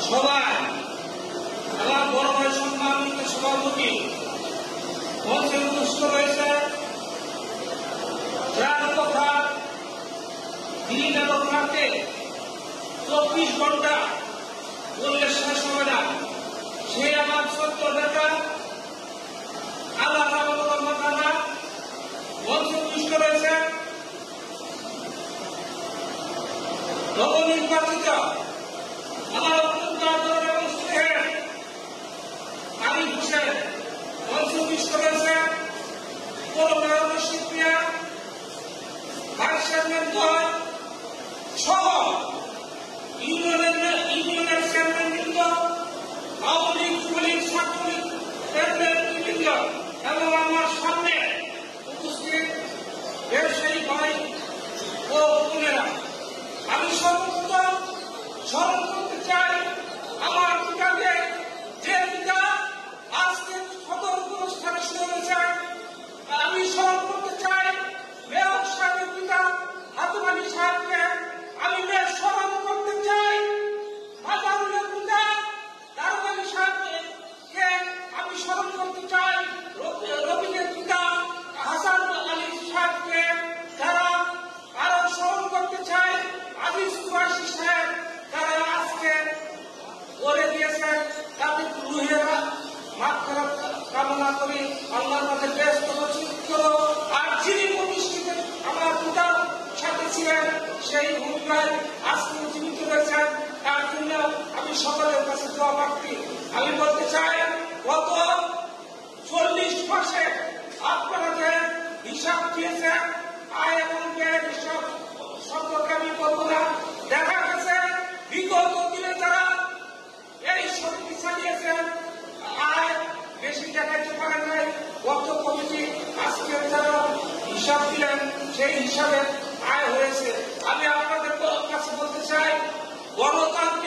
সভায় আমার বড় ভাই সম্মানিত সভাপতি মঞ্চে উপস্থিত রয়েছে, যার কথা দিন এবং রাতে 24 ঘন্টা বললে শেষ হবে না। সে আমার সত্য নেতা আল্লাহ মঞ্চে উপস্থিত রয়েছে নবনির্বাচিত আমার অত্যন্ত আদর এবং স্নেহের আরিফ হোসেন মঞ্চে উপস্থিত রয়েছে পৌরমেয়র শিল্পিয়া ভাইস চেয়ারম্যান দল সহ ইউনিয়নের চেয়ারম্যান বৃন্দ, আওয়ামী লীগ, যুবলীগ, ছাত্রলীগ নেতৃবৃন্দ এবং আমার সামনে উপস্থিত ব্যবসায়ী ভাই ও বোনেরা, আমি সর্বপ্রথম স্মরণ করতে চাই আমার পিতাকে, যে পিতা আজকে সদর অনুষ্ঠানে শুনেছে। আমি স্মরণ করতে চাই মেয়র সাহেবের পিতা হাতুম আলী সাহেবকে, আমি স্মরণ করতে চাই হাজারুলের পিতা দারুল আলী সাহেবকে, আমি স্মরণ করতে চাই রবিনের পিতা হাসান আলী সাহেবকে, যারা আরো স্মরণ করতে চাই আজিজ কুরাইশি সাহেব, যারা আজকে করে দিয়েছেন। তাদের রুহেরা মাগফিরাত কামনা করি, আল্লাহর কাছে ব্যস্ত করো। আর যিনি প্রতিষ্ঠিত আমার পিতার সাথে ছিলেন, সেই ভূমিকায় আজকে জীবিত রয়েছেন, তার জন্য আমি সকলের কাছে দোয়া প্রার্থী। আমি বলতে চাই গত 40 মাসে আপনারা যে হিসাব দিয়েছেন, আয় এবং ব্যয়ের হিসাব সম্পর্কে আমি বলবো না। দেখা গেছে বিগত দিনে যারা এই সমিতি চালিয়েছেন আয় বেশি দেখাইতে পারেন নাই। গত কমিটি আজকে যারা হিসাব দিলেন সেই হিসাবে আয় হয়েছে। আমি আপনাদের কাছে বলতে চাই গণতান্ত্রিক